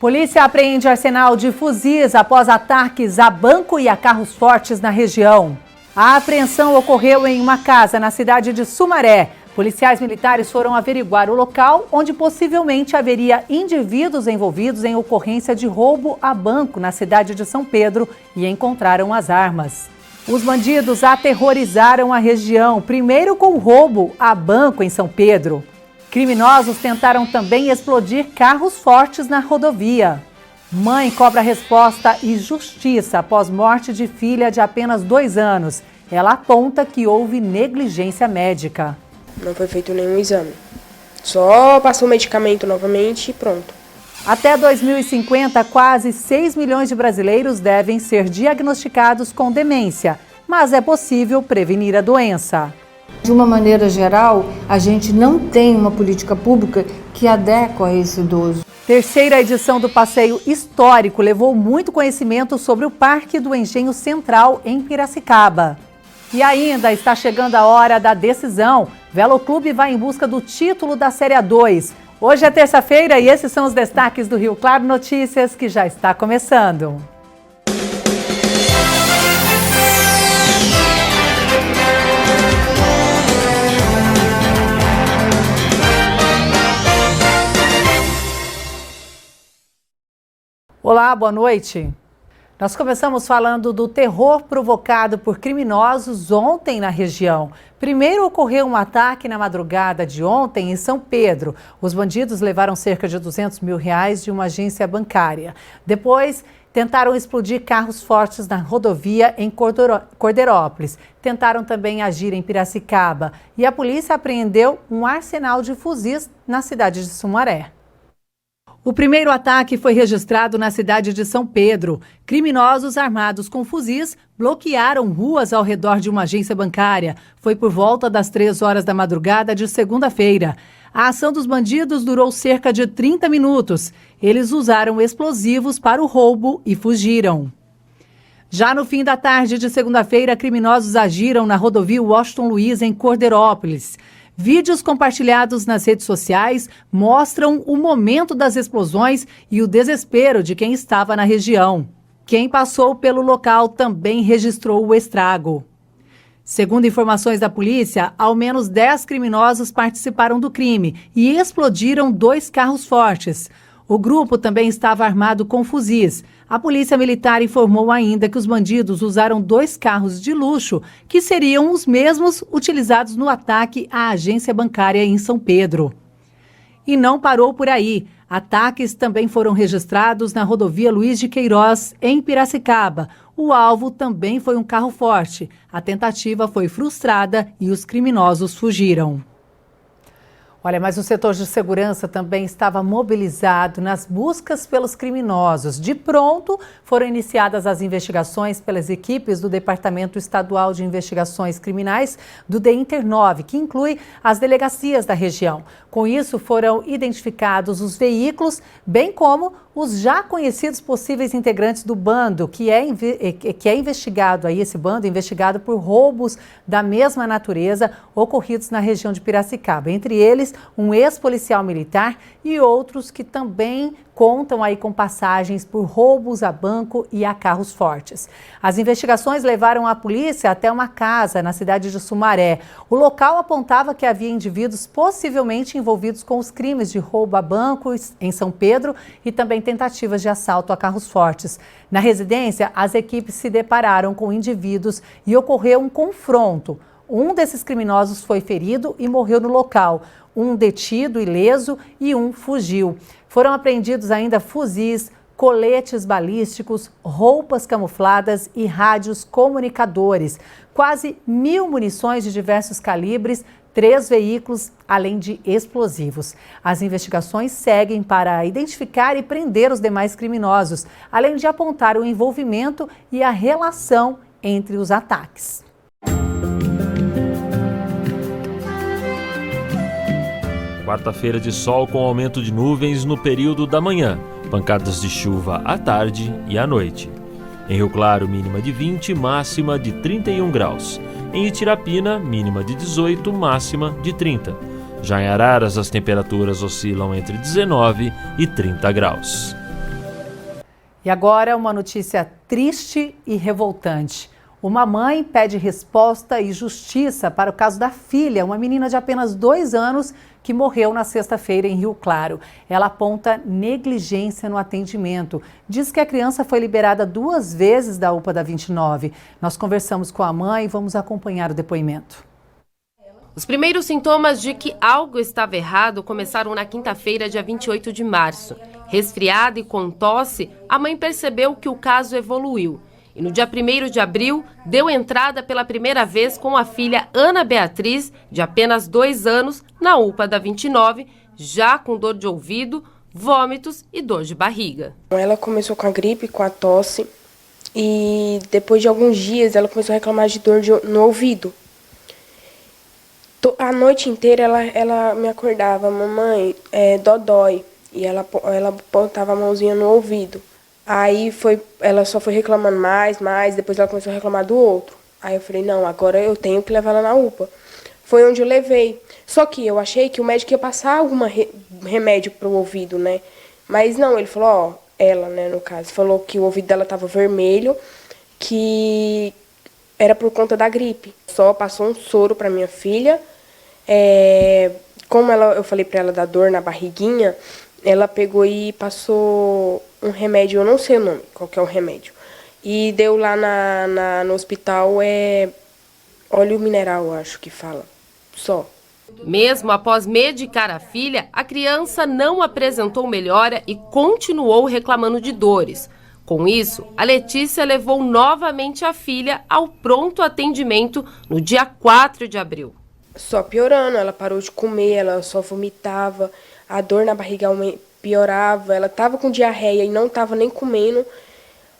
Polícia apreende arsenal de fuzis após ataques a banco e a carros fortes na região. A apreensão ocorreu em uma casa na cidade de Sumaré. Policiais militares foram averiguar o local onde possivelmente haveria indivíduos envolvidos em ocorrência de roubo a banco na cidade de São Pedro e encontraram as armas. Os bandidos aterrorizaram a região, primeiro com roubo a banco em São Pedro. Criminosos tentaram também explodir carros fortes na rodovia. Mãe cobra resposta e justiça após morte de filha de apenas 2 anos. Ela aponta que houve negligência médica. Não foi feito nenhum exame. Só passou o medicamento novamente e pronto. Até 2050, quase 6 milhões de brasileiros devem ser diagnosticados com demência, mas é possível prevenir a doença. De uma maneira geral, a gente não tem uma política pública que adequa a esse idoso. Terceira edição do Passeio Histórico levou muito conhecimento sobre o Parque do Engenho Central em Piracicaba. E ainda está chegando a hora da decisão. Velo Clube vai em busca do título da Série A2. Hoje é terça-feira e esses são os destaques do Rio Claro Notícias, que já está começando. Olá, boa noite. Nós começamos falando do terror provocado por criminosos ontem na região. Primeiro ocorreu um ataque na madrugada de ontem em São Pedro. Os bandidos levaram cerca de R$200 mil de uma agência bancária. Depois, tentaram explodir carros fortes na rodovia em Cordeirópolis. Tentaram também agir em Piracicaba. E a polícia apreendeu um arsenal de fuzis na cidade de Sumaré. O primeiro ataque foi registrado na cidade de São Pedro. Criminosos armados com fuzis bloquearam ruas ao redor de uma agência bancária. Foi por volta das 3 horas da madrugada de segunda-feira. A ação dos bandidos durou cerca de 30 minutos. Eles usaram explosivos para o roubo e fugiram. Já no fim da tarde de segunda-feira, criminosos agiram na rodovia Washington Luiz, em Cordeirópolis. Vídeos compartilhados nas redes sociais mostram o momento das explosões e o desespero de quem estava na região. Quem passou pelo local também registrou o estrago. Segundo informações da polícia, ao menos 10 criminosos participaram do crime e explodiram 2 carros fortes. O grupo também estava armado com fuzis. A polícia militar informou ainda que os bandidos usaram 2 carros de luxo, que seriam os mesmos utilizados no ataque à agência bancária em São Pedro. E não parou por aí. Ataques também foram registrados na rodovia Luiz de Queiroz, em Piracicaba. O alvo também foi um carro forte. A tentativa foi frustrada e os criminosos fugiram. Olha, mas o setor de segurança também estava mobilizado nas buscas pelos criminosos. De pronto, foram iniciadas as investigações pelas equipes do Departamento Estadual de Investigações Criminais do DEINTER-9, que inclui as delegacias da região. Com isso, foram identificados os veículos, bem como os já conhecidos possíveis integrantes do bando, que é investigado aí, esse bando investigado por roubos da mesma natureza ocorridos na região de Piracicaba. Entre eles, um ex-policial militar e outros que também contam aí com passagens por roubos a banco e a carros fortes. As investigações levaram a polícia até uma casa na cidade de Sumaré. O local apontava que havia indivíduos possivelmente envolvidos com os crimes de roubo a bancos em São Pedro e também tentativas de assalto a carros fortes. Na residência, as equipes se depararam com indivíduos e ocorreu um confronto. Um desses criminosos foi ferido e morreu no local. Um detido ileso e um fugiu. Foram apreendidos ainda fuzis, coletes balísticos, roupas camufladas e rádios comunicadores. Quase 1.000 munições de diversos calibres, 3 veículos, além de explosivos. As investigações seguem para identificar e prender os demais criminosos, além de apontar o envolvimento e a relação entre os ataques. Quarta-feira de sol com aumento de nuvens no período da manhã, pancadas de chuva à tarde e à noite. Em Rio Claro, mínima de 20, máxima de 31 graus. Em Itirapina, mínima de 18, máxima de 30. Já em Araras, as temperaturas oscilam entre 19 e 30 graus. E agora uma notícia triste e revoltante. Uma mãe pede resposta e justiça para o caso da filha, uma menina de apenas 2 anos que morreu na sexta-feira em Rio Claro. Ela aponta negligência no atendimento. Diz que a criança foi liberada 2 vezes da UPA da 29. Nós conversamos com a mãe e vamos acompanhar o depoimento. Os primeiros sintomas de que algo estava errado começaram na quinta-feira, dia 28 de março. Resfriada e com tosse, a mãe percebeu que o caso evoluiu. E no dia 1º de abril, deu entrada pela primeira vez com a filha Ana Beatriz, de apenas 2 anos, na UPA da 29, já com dor de ouvido, vômitos e dor de barriga. Ela começou com a gripe, com a tosse, e depois de alguns dias ela começou a reclamar de dor no ouvido. A noite inteira ela me acordava, mamãe, dodói, e ela botava a mãozinha no ouvido. Aí ela só foi reclamando mais, depois ela começou a reclamar do outro. Aí eu falei, não, agora eu tenho que levar ela na UPA. Foi onde eu levei. Só que eu achei que o médico ia passar algum remédio pro ouvido, né? Mas não, ele falou, ela, né, no caso, falou que o ouvido dela tava vermelho, que era por conta da gripe. Só passou um soro para minha filha. Como eu falei para ela da dor na barriguinha, ela pegou e passou um remédio, eu não sei o nome, qual que é o remédio. E deu lá no hospital, óleo mineral, eu acho que fala, só. Mesmo após medicar a filha, a criança não apresentou melhora e continuou reclamando de dores. Com isso, a Letícia levou novamente a filha ao pronto atendimento no dia 4 de abril. Só piorando, ela parou de comer, ela só vomitava, a dor na barriga piorava, ela estava com diarreia e não estava nem comendo.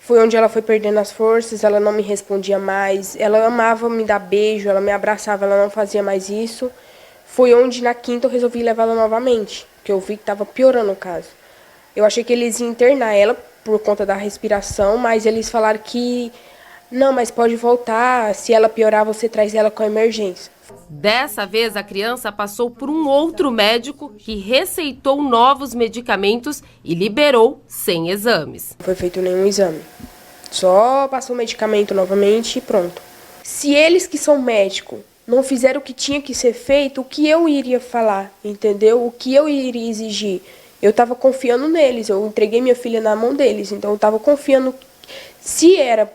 Foi onde ela foi perdendo as forças, ela não me respondia mais, ela amava me dar beijo, ela me abraçava, ela não fazia mais isso. Foi onde na quinta eu resolvi levá-la novamente, porque eu vi que estava piorando o caso. Eu achei que eles iam internar ela por conta da respiração, mas eles falaram que não, mas pode voltar, se ela piorar você traz ela com a emergência. Dessa vez, a criança passou por um outro médico que receitou novos medicamentos e liberou sem exames. Não foi feito nenhum exame, só passou o medicamento novamente e pronto. Se eles que são médicos não fizeram o que tinha que ser feito, o que eu iria falar, entendeu? O que eu iria exigir? Eu estava confiando neles, eu entreguei minha filha na mão deles, então eu estava confiando. Se era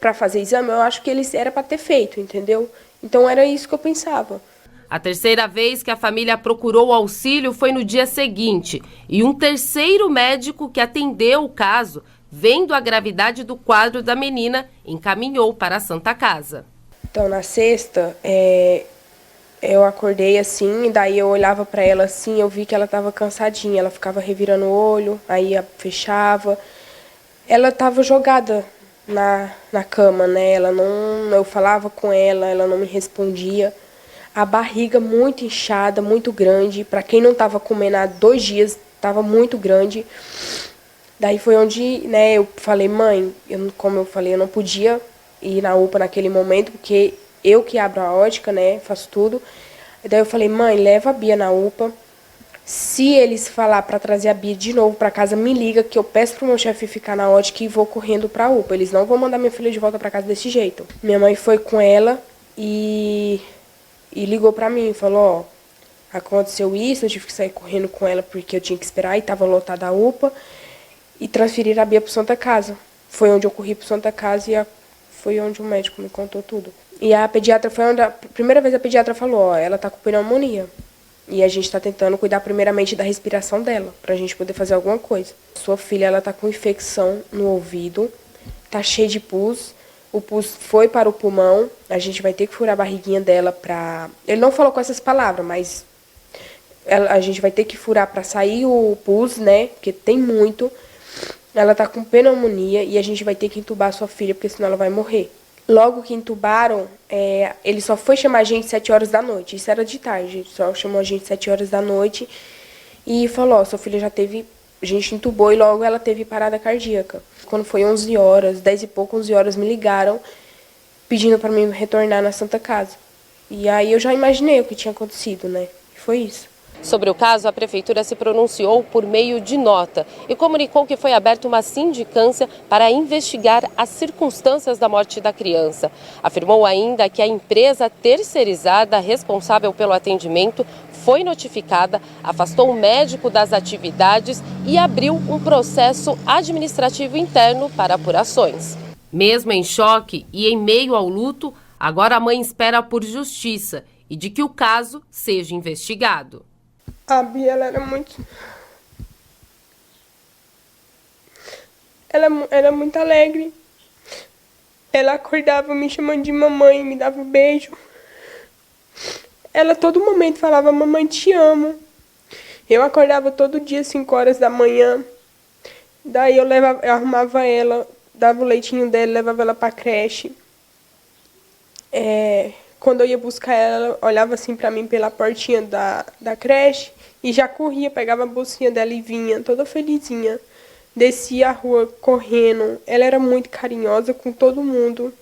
para fazer exame, eu acho que eles era para ter feito, entendeu? Então era isso que eu pensava. A terceira vez que a família procurou auxílio foi no dia seguinte. E um terceiro médico que atendeu o caso, vendo a gravidade do quadro da menina, encaminhou para a Santa Casa. Então na sexta, eu acordei assim, e daí eu olhava para ela assim, eu vi que ela estava cansadinha, ela ficava revirando o olho, aí fechava. Ela estava jogada na cama, né? Eu falava com ela não me respondia. A barriga muito inchada, muito grande. Para quem não estava comendo há 2 dias, estava muito grande. Daí foi onde, né, eu falei, mãe, como eu falei, eu não podia ir na UPA naquele momento, porque eu que abro a ótica, né, faço tudo. Daí eu falei, mãe, leva a Bia na UPA. Se eles falar para trazer a Bia de novo para casa, me liga que eu peço pro meu chefe ficar na ótica e vou correndo para a UPA. Eles não vão mandar minha filha de volta para casa desse jeito. Minha mãe foi com ela e ligou para mim e falou, aconteceu isso, eu tive que sair correndo com ela porque eu tinha que esperar e estava lotada a UPA e transferir a Bia para Santa Casa. Foi onde eu corri para Santa Casa e foi onde o médico me contou tudo. E a pediatra foi onde a primeira vez a pediatra falou, ela tá com pneumonia. E a gente está tentando cuidar primeiramente da respiração dela, para a gente poder fazer alguma coisa. Sua filha, ela tá com infecção no ouvido, tá cheia de pus. O pus foi para o pulmão, a gente vai ter que furar a barriguinha dela para... Ele não falou com essas palavras, mas a gente vai ter que furar para sair o pus, né, porque tem muito. Ela tá com pneumonia e a gente vai ter que entubar a sua filha, porque senão ela vai morrer. Logo que entubaram, ele só foi chamar a gente 7 horas da noite. Isso era de tarde, ele só chamou a gente 7 horas da noite e falou, sua filha já teve... A gente entubou e logo ela teve parada cardíaca. Quando foi 11 horas, 10 e pouco, 11 horas, me ligaram pedindo para mim retornar na Santa Casa. E aí eu já imaginei o que tinha acontecido, né? E foi isso. Sobre o caso, a Prefeitura se pronunciou por meio de nota e comunicou que foi aberta uma sindicância para investigar as circunstâncias da morte da criança. Afirmou ainda que a empresa terceirizada responsável pelo atendimento foi notificada, afastou o médico das atividades e abriu um processo administrativo interno para apurações. Mesmo em choque e em meio ao luto, agora a mãe espera por justiça e de que o caso seja investigado. A Bia, ela era muito... Ela era muito alegre. Ela acordava me chamando de mamãe, me dava um beijo. Ela a todo momento falava, mamãe, te amo. Eu acordava todo dia, 5 horas da manhã. Daí eu arrumava ela, dava o leitinho dela, levava ela pra creche. Quando eu ia buscar ela olhava assim pra mim pela portinha da creche e já corria, pegava a bolsinha dela e vinha, toda felizinha. Descia a rua correndo. Ela era muito carinhosa com todo mundo,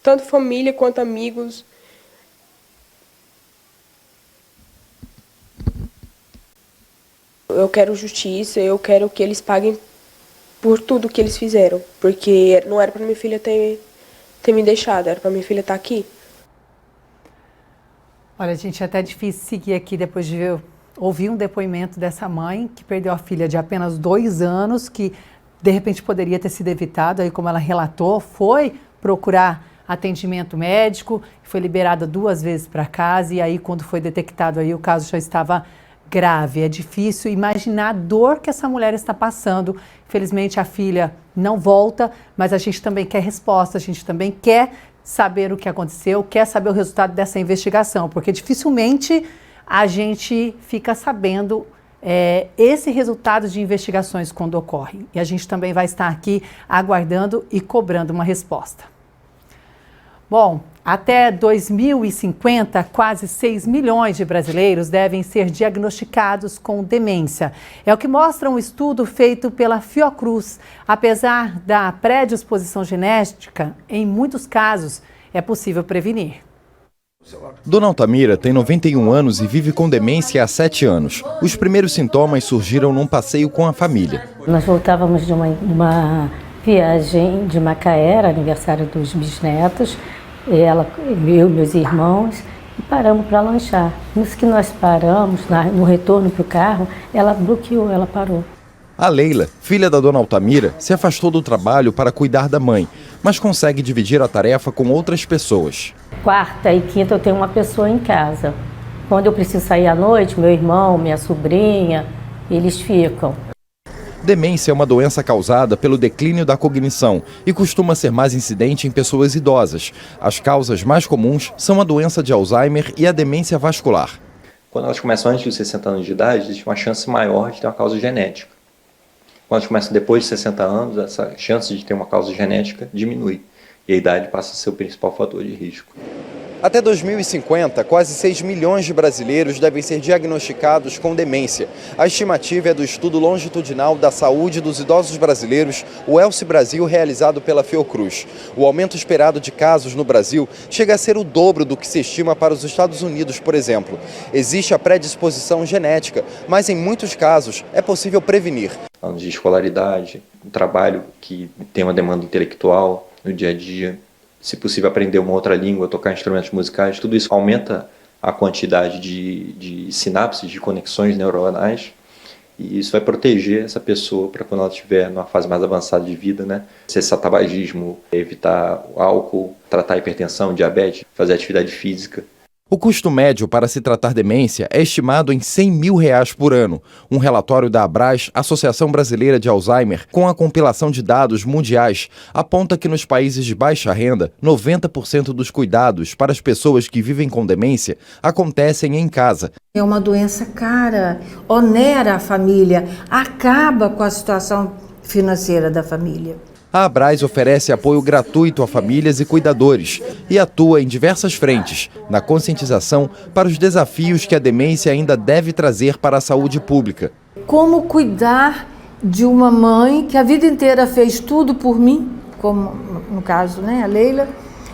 tanto família quanto amigos. Eu quero justiça, eu quero que eles paguem por tudo que eles fizeram, porque não era pra minha filha ter me deixado, era pra minha filha estar aqui. Olha, gente, é até difícil seguir aqui depois de ouvir um depoimento dessa mãe que perdeu a filha de apenas 2 anos, que de repente poderia ter sido evitado, aí como ela relatou, foi procurar atendimento médico, foi liberada 2 vezes para casa e aí quando foi detectado aí o caso já estava grave. É difícil imaginar a dor que essa mulher está passando. Infelizmente a filha não volta, mas a gente também quer resposta, a gente também quer saber o que aconteceu, quer saber o resultado dessa investigação, porque dificilmente a gente fica sabendo esse resultado de investigações quando ocorre. E a gente também vai estar aqui aguardando e cobrando uma resposta. Bom, até 2050, quase 6 milhões de brasileiros devem ser diagnosticados com demência. É o que mostra um estudo feito pela Fiocruz. Apesar da predisposição genética, em muitos casos é possível prevenir. Dona Altamira tem 91 anos e vive com demência há 7 anos. Os primeiros sintomas surgiram num passeio com a família. Nós voltávamos de uma viagem de Macaé, era aniversário dos bisnetos, eu e meus irmãos, e paramos para lanchar. Nisso que nós paramos, no retorno para o carro, ela bloqueou, ela parou. A Leila, filha da Dona Altamira, se afastou do trabalho para cuidar da mãe, mas consegue dividir a tarefa com outras pessoas. Quarta e quinta eu tenho uma pessoa em casa. Quando eu preciso sair à noite, meu irmão, minha sobrinha, eles ficam. Demência é uma doença causada pelo declínio da cognição e costuma ser mais incidente em pessoas idosas. As causas mais comuns são a doença de Alzheimer e a demência vascular. Quando elas começam antes dos 60 anos de idade, existe uma chance maior de ter uma causa genética. Quando elas começam depois de 60 anos, essa chance de ter uma causa genética diminui e a idade passa a ser o principal fator de risco. Até 2050, quase 6 milhões de brasileiros devem ser diagnosticados com demência. A estimativa é do Estudo Longitudinal da Saúde dos Idosos Brasileiros, o ELSE Brasil, realizado pela Fiocruz. O aumento esperado de casos no Brasil chega a ser o dobro do que se estima para os Estados Unidos, por exemplo. Existe a predisposição genética, mas em muitos casos é possível prevenir. Anos de escolaridade, um trabalho que tem uma demanda intelectual no dia a dia, se possível aprender uma outra língua, tocar instrumentos musicais, tudo isso aumenta a quantidade de sinapses, de conexões neuronais, e isso vai proteger essa pessoa para quando ela estiver numa fase mais avançada de vida, né? Cessar tabagismo, evitar o álcool, tratar a hipertensão, diabetes, fazer atividade física. O custo médio para se tratar demência é estimado em R$100 mil por ano. Um relatório da ABRAS, Associação Brasileira de Alzheimer, com a compilação de dados mundiais, aponta que nos países de baixa renda, 90% dos cuidados para as pessoas que vivem com demência acontecem em casa. É uma doença cara, onera a família, acaba com a situação financeira da família. A ABRAS oferece apoio gratuito a famílias e cuidadores e atua em diversas frentes, na conscientização para os desafios que a demência ainda deve trazer para a saúde pública. Como cuidar de uma mãe que a vida inteira fez tudo por mim, como no caso, a Leila,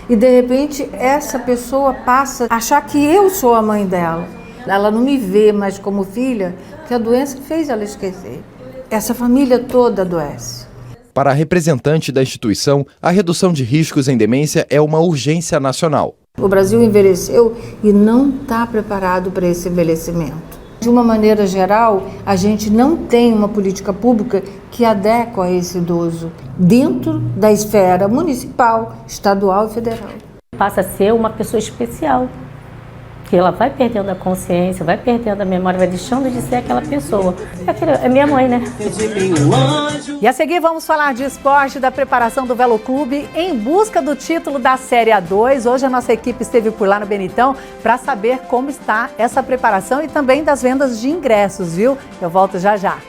e de repente essa pessoa passa a achar que eu sou a mãe dela. Ela não me vê mais como filha, porque a doença fez ela esquecer. Essa família toda adoece. Para a representante da instituição, a redução de riscos em demência é uma urgência nacional. O Brasil envelheceu e não está preparado para esse envelhecimento. De uma maneira geral, a gente não tem uma política pública que adequa a esse idoso dentro da esfera municipal, estadual e federal. Passa a ser uma pessoa especial, que ela vai perdendo a consciência, vai perdendo a memória, vai deixando de ser aquela pessoa. É minha mãe, né? E a seguir vamos falar de esporte, da preparação do Velo Clube em busca do título da Série A2. Hoje a nossa equipe esteve por lá no Benitão para saber como está essa preparação e também das vendas de ingressos, viu? Eu volto já já.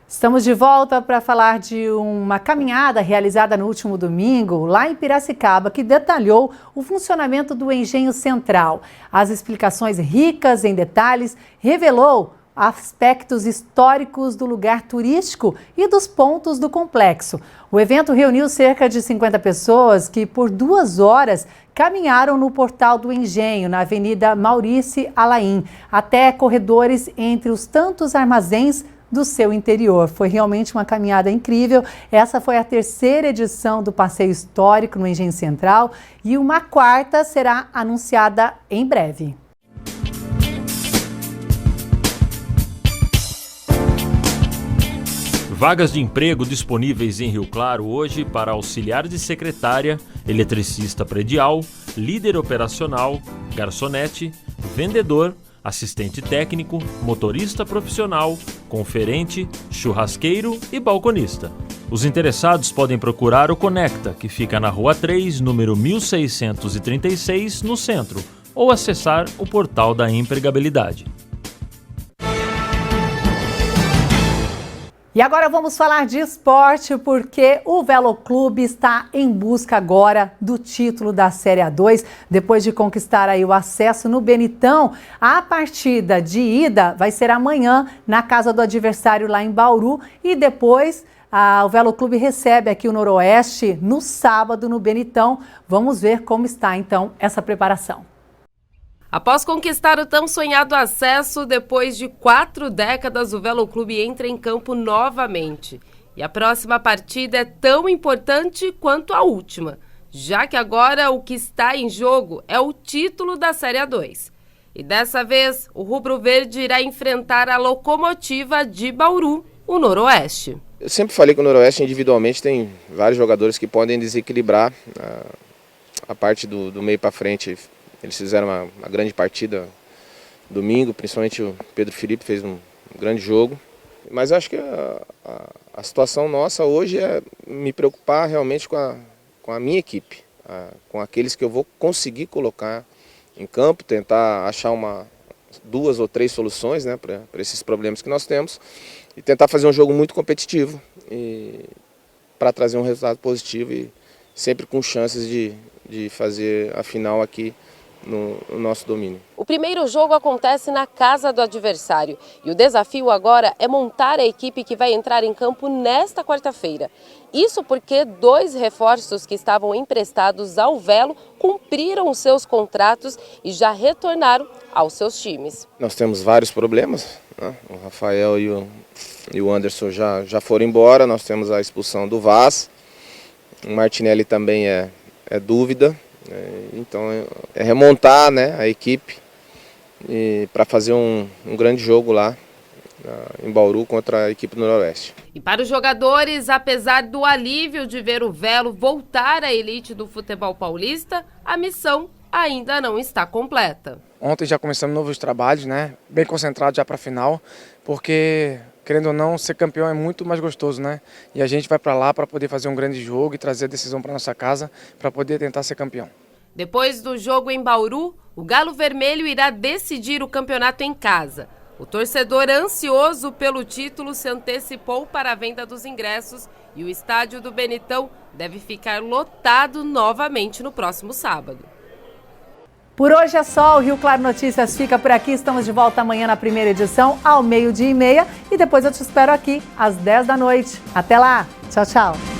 Estamos de volta para falar de uma caminhada realizada no último domingo, lá em Piracicaba, que detalhou o funcionamento do Engenho Central. As explicações ricas em detalhes revelou aspectos históricos do lugar turístico e dos pontos do complexo. O evento reuniu cerca de 50 pessoas que, por 2 horas, caminharam no portal do Engenho, na Avenida Maurice Alain, até corredores entre os tantos armazéns do seu interior. Foi realmente uma caminhada incrível. Essa foi a 3ª edição do passeio histórico no Engenho Central e uma 4ª será anunciada em breve. Vagas de emprego disponíveis em Rio Claro hoje para auxiliar de secretária, eletricista predial, líder operacional, garçonete, vendedor, assistente técnico, motorista profissional, conferente, churrasqueiro e balconista. Os interessados podem procurar o Conecta, que fica na Rua 3, número 1636, no centro, ou acessar o portal da empregabilidade. E agora vamos falar de esporte, porque o Velo Clube está em busca agora do título da Série A2, depois de conquistar aí o acesso no Benitão. A partida de ida vai ser amanhã na casa do adversário lá em Bauru e depois o Velo Clube recebe aqui o Noroeste no sábado no Benitão. Vamos ver como está então essa preparação. Após conquistar o tão sonhado acesso, depois de 4 décadas, o Velo Clube entra em campo novamente. E a próxima partida é tão importante quanto a última, já que agora o que está em jogo é o título da Série A2. E dessa vez, o rubro-verde irá enfrentar a Locomotiva de Bauru, o Noroeste. Eu sempre falei que o Noroeste individualmente tem vários jogadores que podem desequilibrar a parte do meio para frente. Eles fizeram uma grande partida domingo, principalmente o Pedro Felipe fez um grande jogo. Mas eu acho que a situação nossa hoje é me preocupar realmente com a minha equipe, com aqueles que eu vou conseguir colocar em campo, tentar achar duas ou três soluções, né, para esses problemas que nós temos e tentar fazer um jogo muito competitivo para trazer um resultado positivo e sempre com chances de fazer a final aqui no nosso domínio. O primeiro jogo acontece na casa do adversário e o desafio agora é montar a equipe que vai entrar em campo nesta quarta-feira. Isso porque 2 reforços que estavam emprestados ao Velo cumpriram os seus contratos e já retornaram aos seus times. Nós temos vários problemas, né? O Rafael e o Anderson já foram embora, nós temos a expulsão do Vaz, o Martinelli também é dúvida. Então é remontar, né, a equipe para fazer um grande jogo lá em Bauru contra a equipe do Noroeste. E para os jogadores, apesar do alívio de ver o Velo voltar à elite do futebol paulista, a missão ainda não está completa. Ontem já começamos novos trabalhos, né, bem concentrados já para a final, porque querendo ou não, ser campeão é muito mais gostoso, né? E a gente vai para lá para poder fazer um grande jogo e trazer a decisão para nossa casa para poder tentar ser campeão. Depois do jogo em Bauru, o Galo Vermelho irá decidir o campeonato em casa. O torcedor ansioso pelo título se antecipou para a venda dos ingressos e o estádio do Benetão deve ficar lotado novamente no próximo sábado. Por hoje é só, o Rio Claro Notícias fica por aqui. Estamos de volta amanhã na primeira edição, ao 12:30. E depois eu te espero aqui, às 10 da noite. Até lá. Tchau, tchau.